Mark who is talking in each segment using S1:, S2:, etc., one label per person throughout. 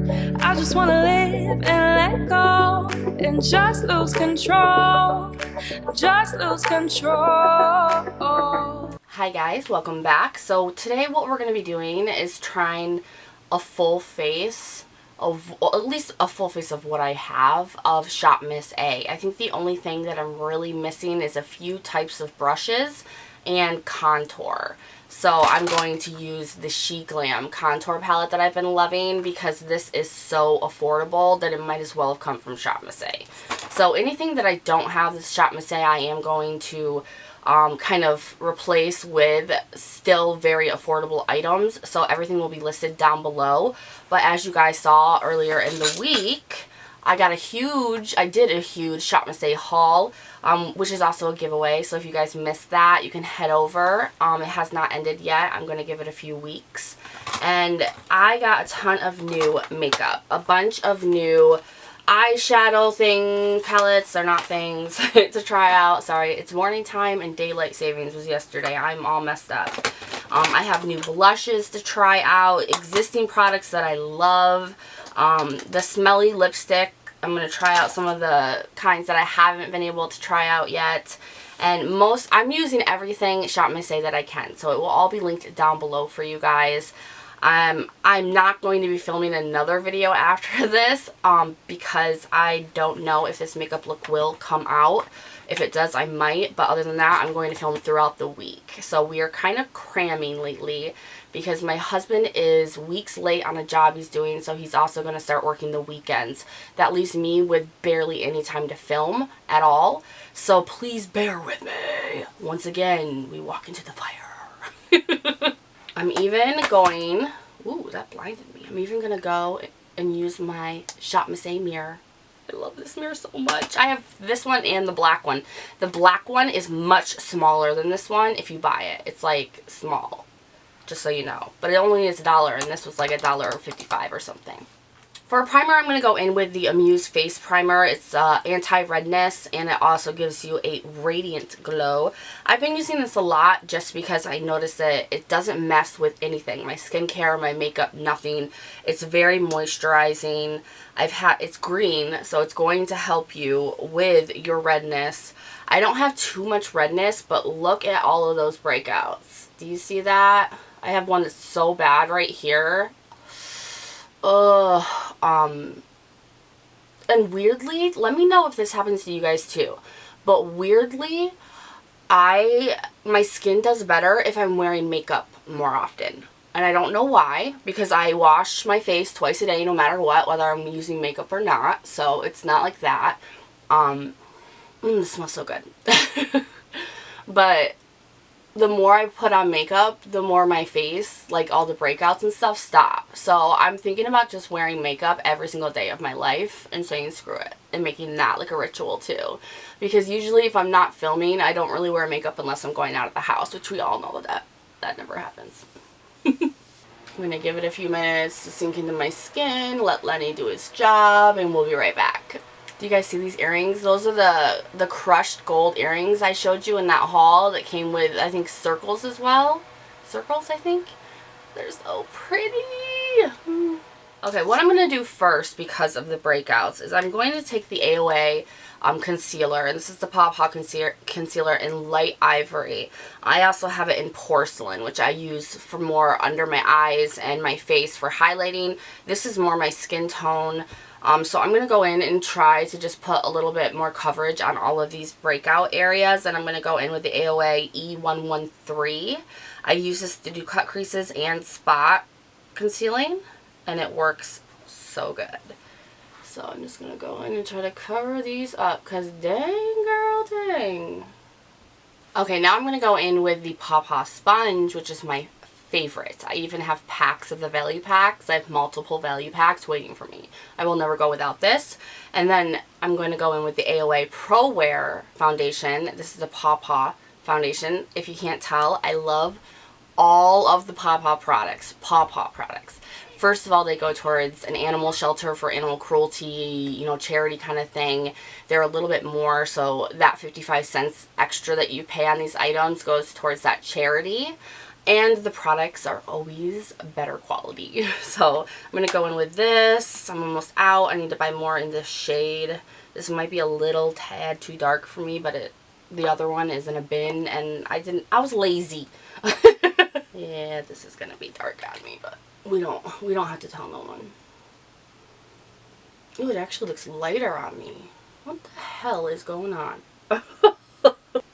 S1: I just wanna live and let go and just lose control. Just lose control.
S2: Hi guys, welcome back. So today what we're going to be doing is trying a full face of, well, at least a full face of what I have of ShopMissA. I think the only thing that I'm really missing is a few types of brushes and contour. So I'm going to use the SheGLAM contour palette that I've been loving because this is so affordable that it might as well have come from ShopMissA. So anything that I don't have this ShopMissA, I am going to kind of replace with still very affordable items. So everything will be listed down below. But as you guys saw earlier in the week, I did a huge ShopMissA haul, which is also a giveaway. So if you guys missed that, you can head over. It has not ended yet. I'm going to give it a few weeks. And I got a ton of new makeup. A bunch of new eyeshadow palettes. They're not things to try out. Sorry, it's morning time and daylight savings was yesterday. I'm all messed up. I have new blushes to try out. Existing products that I love. The smelly lipstick. I'm going to try out some of the kinds that I haven't been able to try out yet. And I'm using everything ShopMissA that I can. So it will all be linked down below for you guys. I'm not going to be filming another video after this because I don't know if this makeup look will come out. If it does, I might. But other than that, I'm going to film throughout the week. So we are kind of cramming lately because my husband is weeks late on a job he's doing. So he's also going to start working the weekends. That leaves me with barely any time to film at all. So please bear with me. Once again, we walk into the fire. I'm even going, ooh, that blinded me. I'm even going to go and use my ShopMissA mirror. I love this mirror so much. I have this one and the black one. The black one is much smaller than this one if you buy it. It's like small, just so you know. But it only is $1 and this was like $1.55 or something. For a primer, I'm going to go in with the Amuse Face Primer. It's anti-redness, and it also gives you a radiant glow. I've been using this a lot just because I noticed that it doesn't mess with anything. My skincare, my makeup, nothing. It's very moisturizing. It's green, so it's going to help you with your redness. I don't have too much redness, but look at all of those breakouts. Do you see that? I have one that's so bad right here. And weirdly, let me know if this happens to you guys too, but weirdly, my skin does better if I'm wearing makeup more often, and I don't know why, because I wash my face twice a day no matter what, whether I'm using makeup or not, so it's not like that. This smells so good. But the more I put on makeup, the more my face, like all the breakouts and stuff, stop. So I'm thinking about just wearing makeup every single day of my life and saying screw it and making that like a ritual too. Because usually if I'm not filming, I don't really wear makeup unless I'm going out of the house, which we all know that never happens. I'm going to give it a few minutes to sink into my skin, let Lenny do his job, and we'll be right back. Do you guys see these earrings? Those are the crushed gold earrings I showed you in that haul that came with, I think, circles as well. Circles, I think. They're so pretty. Okay, what I'm going to do first because of the breakouts is I'm going to take the AOA concealer, and this is the Paw Paw concealer in light ivory. I also have it in porcelain, which I use for more under my eyes and my face for highlighting. This is more my skin tone. So I'm going to go in and try to just put a little bit more coverage on all of these breakout areas. And I'm going to go in with the AOA E113. I use this to do cut creases and spot concealing. And it works so good. So I'm just going to go in and try to cover these up. Because dang girl, dang. Okay, now I'm going to go in with the Paw Paw sponge, which is my favorite. I even have packs of the value packs. I have multiple value packs waiting for me. I will never go without this. And then I'm going to go in with the AOA ProWear foundation. This is the Paw Paw foundation. If you can't tell, I love all of the Paw Paw products. First of all, they go towards an animal shelter for animal cruelty, you know, charity kind of thing. They're a little bit more, so that 55 cents extra that you pay on these items goes towards that charity. And the products are always better quality. So I'm going to go in with this. I'm almost out. I need to buy more in this shade. This might be a little tad too dark for me, but the other one is in a bin, and I was lazy. Yeah, this is going to be dark on me, but we don't have to tell no one. Ooh, it actually looks lighter on me. What the hell is going on?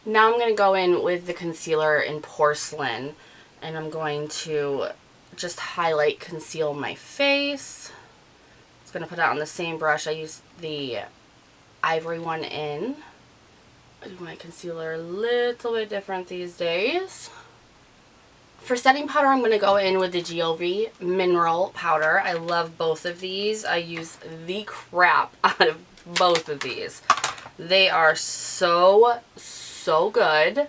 S2: Now I'm going to go in with the concealer in Porcelain, and I'm going to just highlight, conceal my face. It's going to put it on the same brush. I used the ivory one in. I do my concealer a little bit different these days. For setting powder, I'm going to go in with the Giove Mineral Powder. I love both of these. I use the crap out of both of these. They are so good.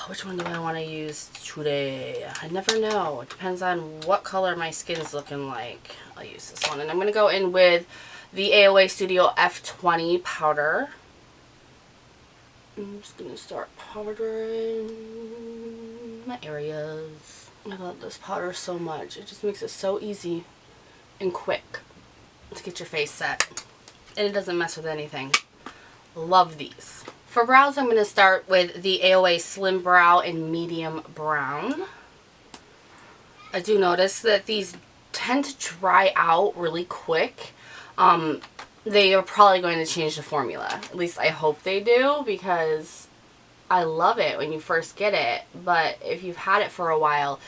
S2: Which one do I want to use today? I never know. It depends on what color my skin's looking like. I'll use this one. And I'm going to go in with the AOA Studio F14 powder. I'm just going to start powdering my areas. I love this powder so much. It just makes it so easy and quick to get your face set. And it doesn't mess with anything. Love these. For brows, I'm going to start with the AOA Slim Brow in Medium Brown. I do notice that these tend to dry out really quick. They are probably going to change the formula. At least I hope they do, because I love it when you first get it. But if you've had it for a while,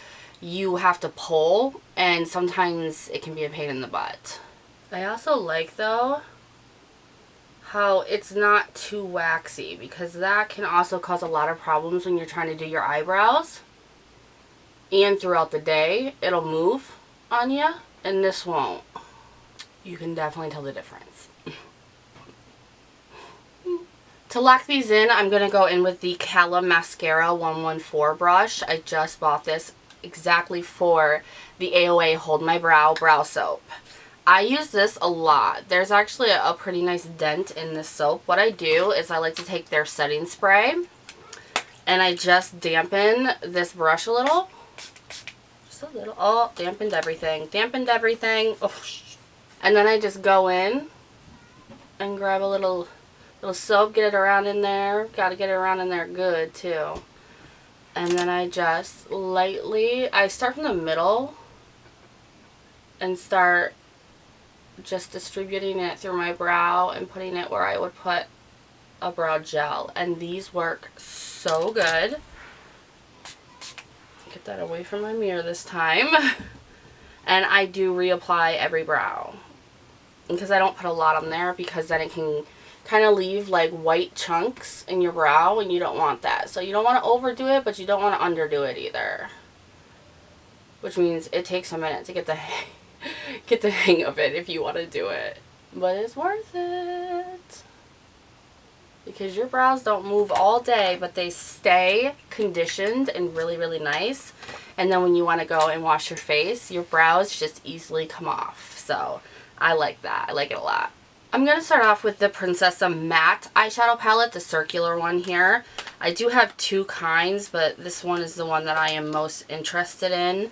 S2: you have to pull, and sometimes it can be a pain in the butt. I also like, though, how it's not too waxy, because that can also cause a lot of problems when you're trying to do your eyebrows. And throughout the day, it'll move on you, and this won't. You can definitely tell the difference. To lock these in, I'm going to go in with the Cala Mascara 114 brush. I just bought this exactly for the AOA Hold My Brow Brow Soap. I use this a lot. There's actually a pretty nice dent in this soap. What I do is I like to take their setting spray and I just dampen this brush a little. Just a little. Oh, dampened everything. Dampened everything. Oh, and then I just go in and grab a little soap, get it around in there. Got to get it around in there good too. And then I just lightly, I start from the middle and start just distributing it through my brow and putting it where I would put a brow gel. And these work so good. Get that away from my mirror this time. And I do reapply every brow, because I don't put a lot on there, because then it can kind of leave like white chunks in your brow, and you don't want that. So you don't want to overdo it, but you don't want to underdo it either. Which means it takes a minute to get the hang of it if you want to do it. But it's worth it. Because your brows don't move all day, but they stay conditioned and really, really nice. And then when you want to go and wash your face, your brows just easily come off. So I like that. I like it a lot. I'm going to start off with the Princessa Matte Eyeshadow Palette, the circular one here. I do have two kinds, but this one is the one that I am most interested in.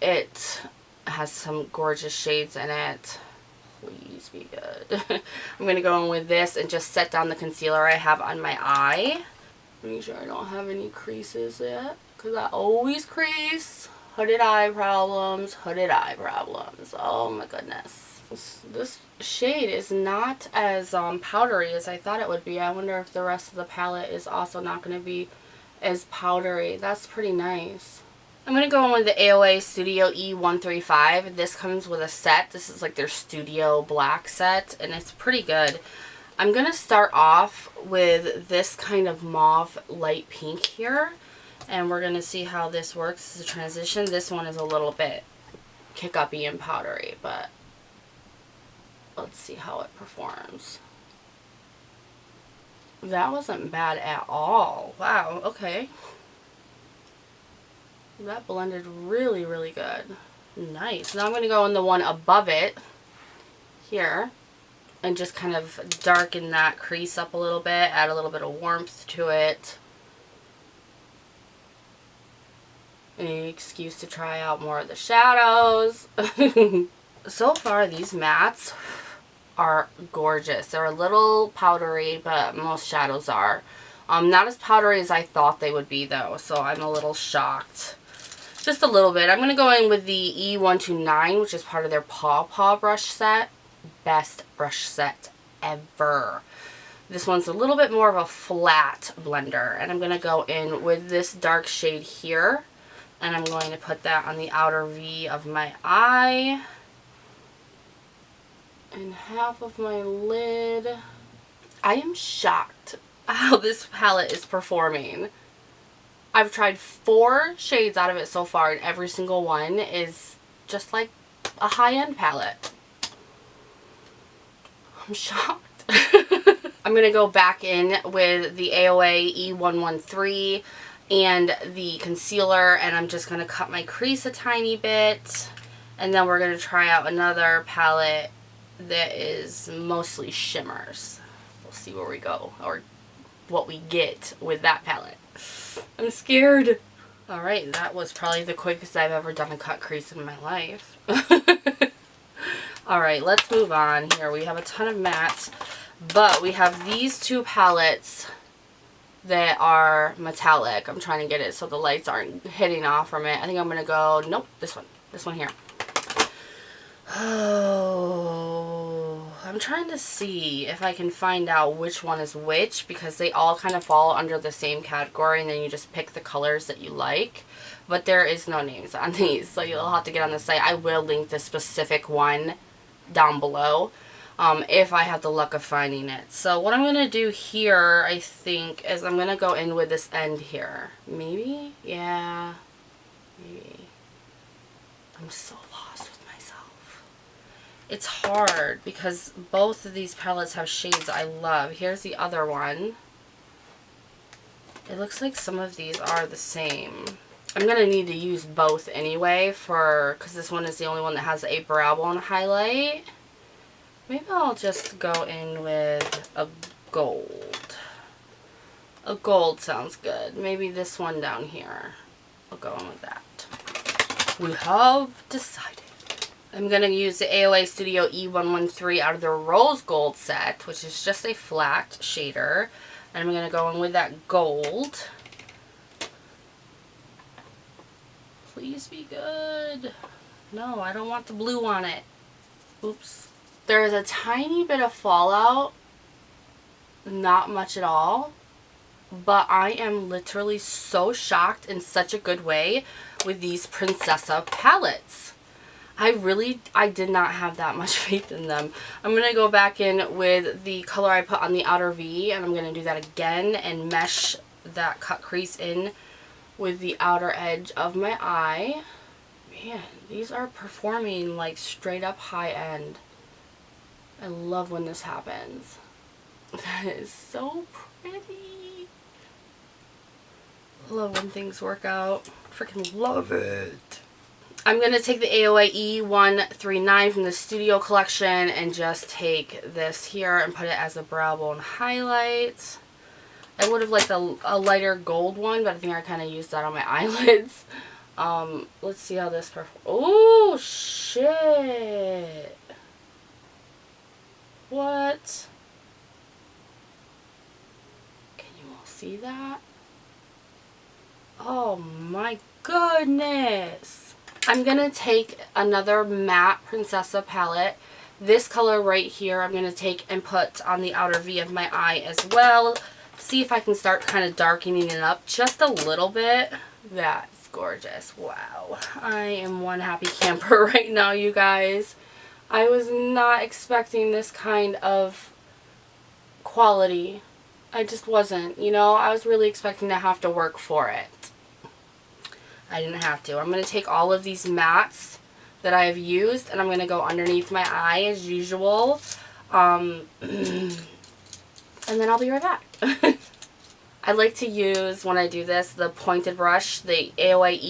S2: It has some gorgeous shades in it. Please be good. I'm going to go in with this and just set down the concealer I have on my eye. Make sure I don't have any creases yet, because I always crease. Hooded eye problems, hooded eye problems. Oh my goodness. This shade is not as powdery as I thought it would be. I wonder if the rest of the palette is also not going to be as powdery. That's pretty nice. I'm going to go in with the AOA Studio E135. This comes with a set. This is like their Studio Black set, and it's pretty good. I'm going to start off with this kind of mauve light pink here, and we're going to see how this works as a transition. This one is a little bit kick-uppy and powdery, but let's see how it performs. That wasn't bad at all. Wow, okay. That blended really, really good. Nice. Now I'm going to go in the one above it here and just kind of darken that crease up a little bit, add a little bit of warmth to it. Any excuse to try out more of the shadows. So far, these mattes are gorgeous. They're a little powdery, but most shadows are. Not as powdery as I thought they would be, though, so I'm a little shocked. Just a little bit. I'm going to go in with the E129, which is part of their Paw Paw brush set. Best brush set ever. This one's a little bit more of a flat blender, and I'm going to go in with this dark shade here, and I'm going to put that on the outer V of my eye and half of my lid. I am shocked how this palette is performing. I've tried 4 shades out of it so far, and every single one is just like a high-end palette. I'm shocked. I'm going to go back in with the AOA E113 and the concealer, and I'm just going to cut my crease a tiny bit, and then we're going to try out another palette that is mostly shimmers. We'll see where we go, or what we get with that palette. I'm scared. Alright, that was probably the quickest I've ever done a cut crease in my life. Alright, let's move on here. We have a ton of mattes, but we have these 2 palettes that are metallic. I'm trying to get it so the lights aren't hitting off from it. I think I'm going to go, nope, this one here. Oh, I'm trying to see if I can find out which one is which, because they all kind of fall under the same category, and then you just pick the colors that you like. But there is no names on these, so you'll have to get on the site. I will link the specific one down below if I have the luck of finding it. So what I'm going to do here, I think, is I'm going to go in with this end here. Maybe? Yeah. Maybe. I'm so lost with myself. It's hard because both of these palettes have shades I love. Here's the other one. It looks like some of these are the same. I'm going to need to use both anyway because this one is the only one that has a brow bone highlight. Maybe I'll just go in with a gold. A gold sounds good. Maybe this one down here. I'll go in with that. We have decided. I'm going to use the AOA Studio E113 out of the Rose Gold set, which is just a flat shader. And I'm going to go in with that gold. Please be good. No, I don't want the blue on it. Oops. There's a tiny bit of fallout. Not much at all. But I am literally so shocked in such a good way with these Princessa palettes. I did not have that much faith in them. I'm going to go back in with the color I put on the outer V, and I'm going to do that again and mesh that cut crease in with the outer edge of my eye. Man, these are performing like straight up high end. I love when this happens. That is so pretty. Love when things work out. Freaking love it. I'm going to take the AOA E139 from the Studio Collection and just take this here and put it as a brow bone highlight. I would have liked a lighter gold one, but I think I kind of used that on my eyelids. Let's see how this performs. Oh, shit. What? Can you all see that? Oh my goodness. I'm going to take another matte Princessa palette. This color right here I'm going to take and put on the outer V of my eye as well. See if I can start kind of darkening it up just a little bit. That's gorgeous. Wow. I am one happy camper right now, you guys. I was not expecting this kind of quality. I just wasn't, you know. I was really expecting to have to work for it. I didn't have to. I'm going to take all of these mattes that I have used and I'm going to go underneath my eye as usual. And then I'll be right back. I like to use, when I do this, the pointed brush, the AOA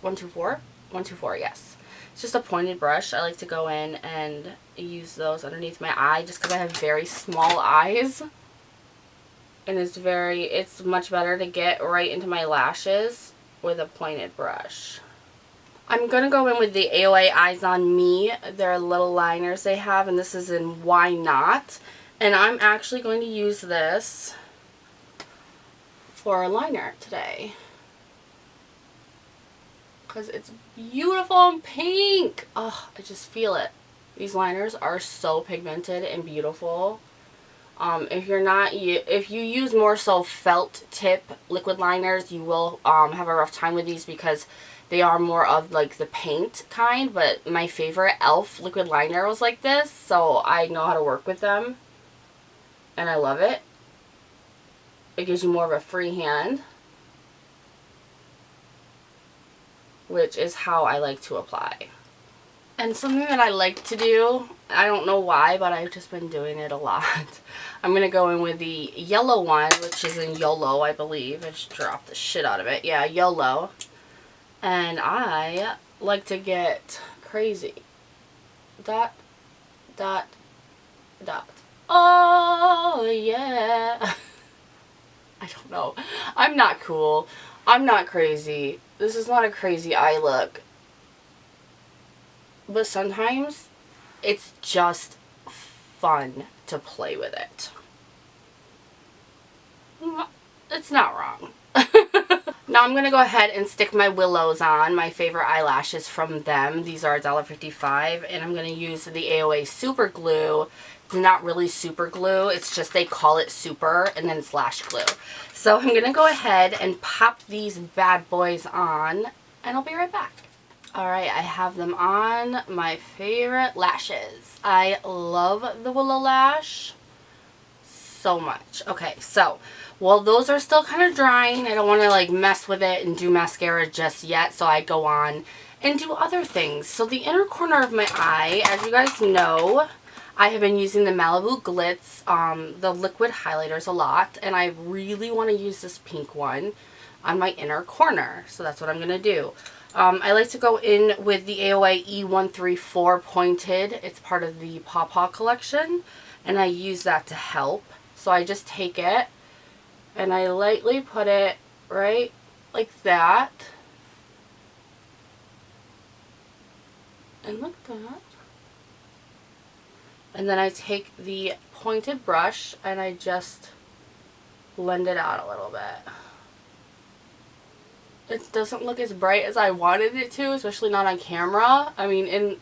S2: E124, yes. It's just a pointed brush. I like to go in and use those underneath my eye just because I have very small eyes. And it's much better to get right into my lashes with a pointed brush. I'm going to go in with the AOA Eyes on Me. They're little liners they have, and this is in Why Not. And I'm actually going to use this for a liner today, because it's beautiful and pink. Oh, I just feel it. These liners are so pigmented and beautiful. If you use more so felt tip liquid liners, you will have a rough time with these because they are more of like the paint kind. But my favorite e.l.f. liquid liner was like this, so I know how to work with them, and I love it. It gives you more of a free hand, which is how I like to apply. And something that I like to do, I don't know why, but I've just been doing it a lot. I'm going to go in with the yellow one, which is in YOLO, I believe. I just dropped the shit out of it. Yeah, YOLO. And I like to get crazy. Dot, dot, dot. Oh, yeah. I don't know. I'm not cool. I'm not crazy. This is not a crazy eye look. But sometimes it's just fun to play with it. It's not wrong. Now I'm going to go ahead and stick my Willows on, my favorite eyelashes from them. These are $1.55, and I'm going to use the AOA Super Glue. It's not really super glue, it's just they call it super, and then it's lash glue. So I'm going to go ahead and pop these bad boys on, and I'll be right back. Alright, I have them on, my favorite lashes. I love the Willow Lash so much. Okay, so while those are still kind of drying, I don't want to like mess with it and do mascara just yet, so I go on and do other things. So the inner corner of my eye, as you guys know, I have been using the Malibu Glitz, the liquid highlighters a lot, and I really want to use this pink one on my inner corner, so that's what I'm going to do. I like to go in with the AOA E134 Pointed. It's part of the Paw Paw collection, and I use that to help. So I just take it, and I lightly put it right like that. And look at that. And then I take the pointed brush, and I just blend it out a little bit. It doesn't look as bright as I wanted it to, especially not on camera. I mean,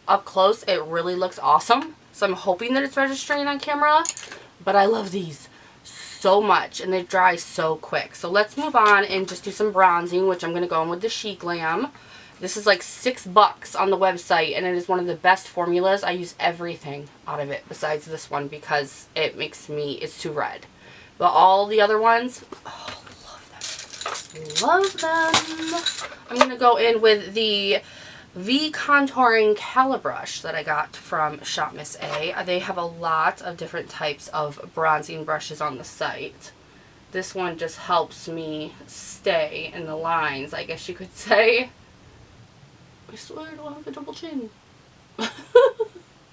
S2: up close, it really looks awesome. So I'm hoping that it's registering on camera. But I love these so much, and they dry so quick. So let's move on and just do some bronzing, which I'm going to go in with the SheGLAM. This is like $6 on the website, and it is one of the best formulas. I use everything out of it besides this one because it's too red. But all the other ones, oh, love them. I'm going to go in with the V Contouring Cala brush that I got from ShopMissA. They have a lot of different types of bronzing brushes on the site. This one just helps me stay in the lines, I guess you could say. I swear I don't have a double chin.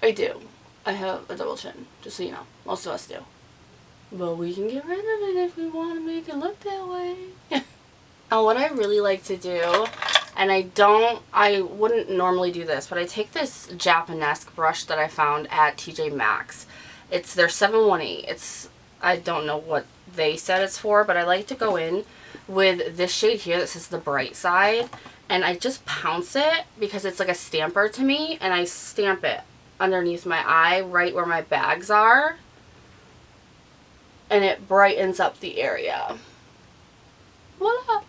S2: I do. I have a double chin, just so you know. Most of us do. But we can get rid of it if we want to make it look that way. Now what I really like to do, and I wouldn't normally do this, but I take this Japanese brush that I found at TJ Maxx. It's their 718. I don't know what they said it's for, but I like to go in with this shade here that says the bright side, and I just pounce it because it's like a stamper to me, and I stamp it underneath my eye right where my bags are, and it brightens up the area. Voila!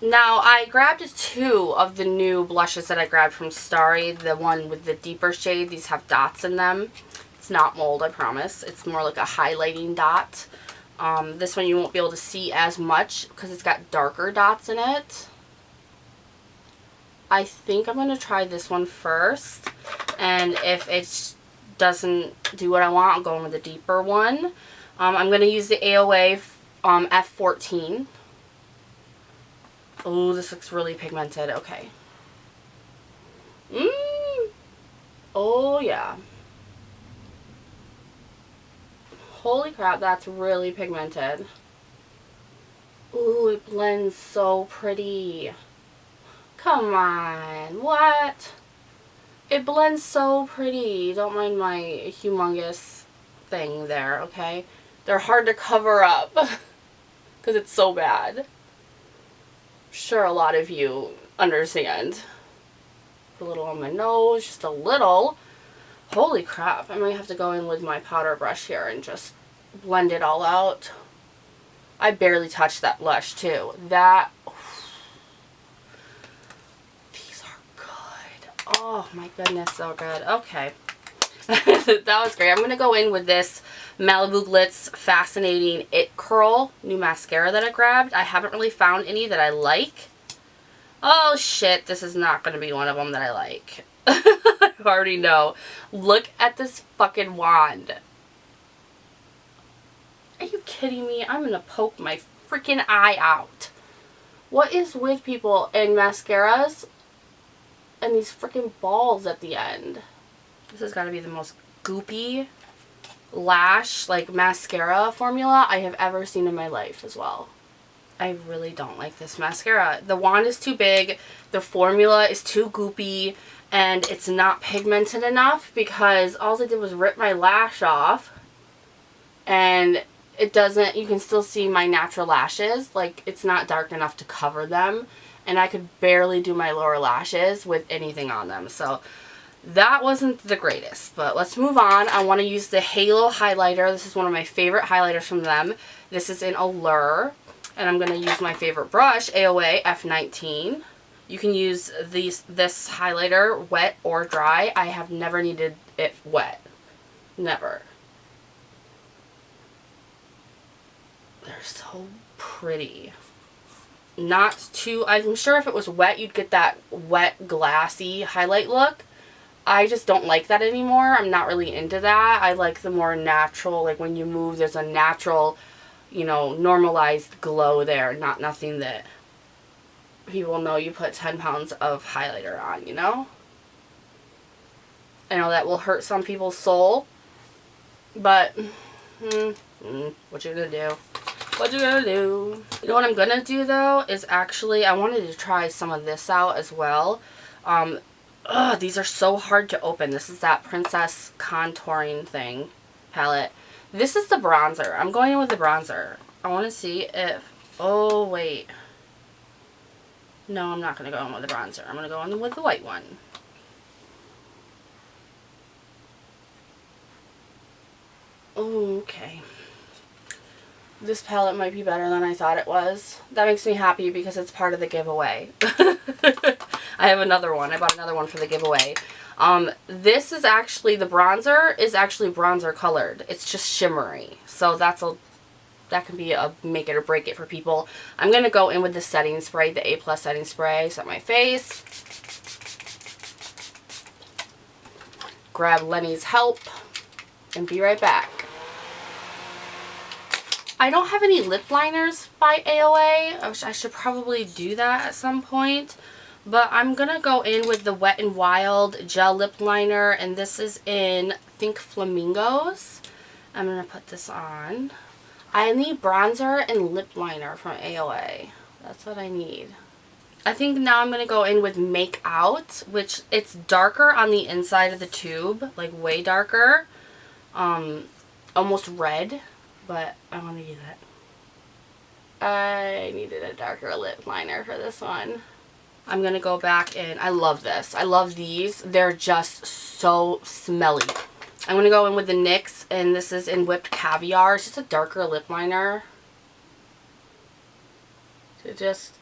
S2: Now, I grabbed 2 of the new blushes that I grabbed from Starry. The one with the deeper shade. These have dots in them. It's not mold, I promise. It's more like a highlighting dot. This one you won't be able to see as much because it's got darker dots in it. I think I'm going to try this one first. And if it doesn't do what I want, I'll go in with a deeper one. I'm going to use the AOA F14. Oh, this looks really pigmented. Okay. Oh, yeah. Holy crap, that's really pigmented. Ooh, it blends so pretty. Come on, what? It blends so pretty. Don't mind my humongous thing there, okay? They're hard to cover up because it's so bad. I'm sure a lot of you understand. A little on my nose, just a little. Holy crap, I might have to go in with my powder brush here and just blend it all out. I barely touched that blush too. These are good. Oh my goodness, so good. Okay. That was great. I'm going to go in with this Malibu Glitz Fascinating It Curl new mascara that I grabbed. I haven't really found any that I like. Oh shit, this is not going to be one of them that I like. I already know. Look at this fucking wand. Are you kidding me? I'm going to poke my freaking eye out. What is with people and mascaras and these freaking balls at the end? This has got to be the most goopy lash, like, mascara formula I have ever seen in my life as well. I really don't like this mascara. The wand is too big, the formula is too goopy, and it's not pigmented enough because all I did was rip my lash off, and it doesn't, you can still see my natural lashes. Like, it's not dark enough to cover them, and I could barely do my lower lashes with anything on them. So that wasn't the greatest, but let's move on. I want to use the Halo highlighter. This is one of my favorite highlighters from them. This is in Allure, and I'm going to use my favorite brush, AOA F14. You can use this highlighter wet or dry. I have never needed it wet. Never. They're so pretty. Not too, I'm sure if it was wet, you'd get that wet, glassy highlight look. I just don't like that anymore. I'm not really into that. I like the more natural, like when you move, there's a natural, you know, normalized glow there. Not nothing that people know you put 10 pounds of highlighter on, you know? I know that will hurt some people's soul, but what you gonna do? What you gonna do? You know what I'm gonna do though is actually, I wanted to try some of this out as well. These are so hard to open. This is that Princess contouring thing palette. This is the bronzer. I'm going in with the bronzer. I want to see if, oh wait. No, I'm not going to go in with the bronzer. I'm going to go in with the white one. Okay. This palette might be better than I thought it was. That makes me happy because it's part of the giveaway. I have another one. I bought another one for the giveaway. This is actually, the bronzer is actually bronzer colored. It's just shimmery. So that can be a make it or break it for people. I'm going to go in with the setting spray, the A+ setting spray. Set my face. Grab Lenny's help. And be right back. I don't have any lip liners by AOA. I should probably do that at some point. But I'm going to go in with the Wet n Wild gel lip liner. And this is in, I think, Flamingos. I'm going to put this on. I need bronzer and lip liner from AOA. That's what I need. I think now I'm going to go in with Make Out, which it's darker on the inside of the tube. Like way darker. Almost red. But I want to use it. I needed a darker lip liner for this one. I'm going to go back in. I love this. I love these. They're just so smelly. I'm going to go in with the NYX, and this is in Whipped Caviar. It's just a darker lip liner. To just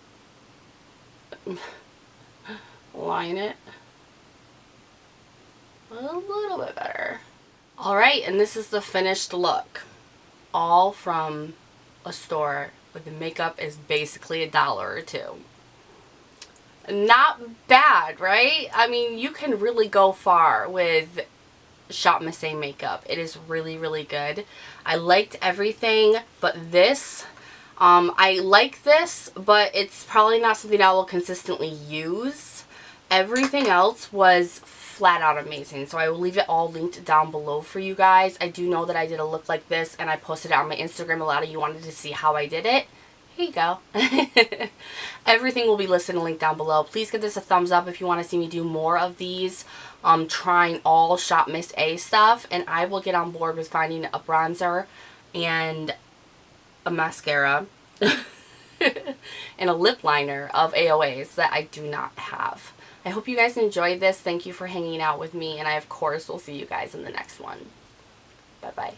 S2: line it a little bit better. Alright, and this is the finished look. All from a store where the makeup is basically $1 or $2. Not bad, right? I mean, you can really go far with ShopMissA makeup. It is really, really good. I liked everything but this. I like this, but it's probably not something I will consistently use. Everything else was flat out amazing, so I will leave it all linked down below for you guys. I do know that I did a look like this and I posted it on my Instagram. A lot of you wanted to see how I did it. here you go. Everything will be listed and linked down below. Please give this a thumbs up if you want to see me do more of these. Trying all ShopMissA stuff. And I will get on board with finding a bronzer and a mascara and a lip liner of AOA's that I do not have. I hope you guys enjoyed this. Thank you for hanging out with me. And I, of course, will see you guys in the next one. Bye-bye.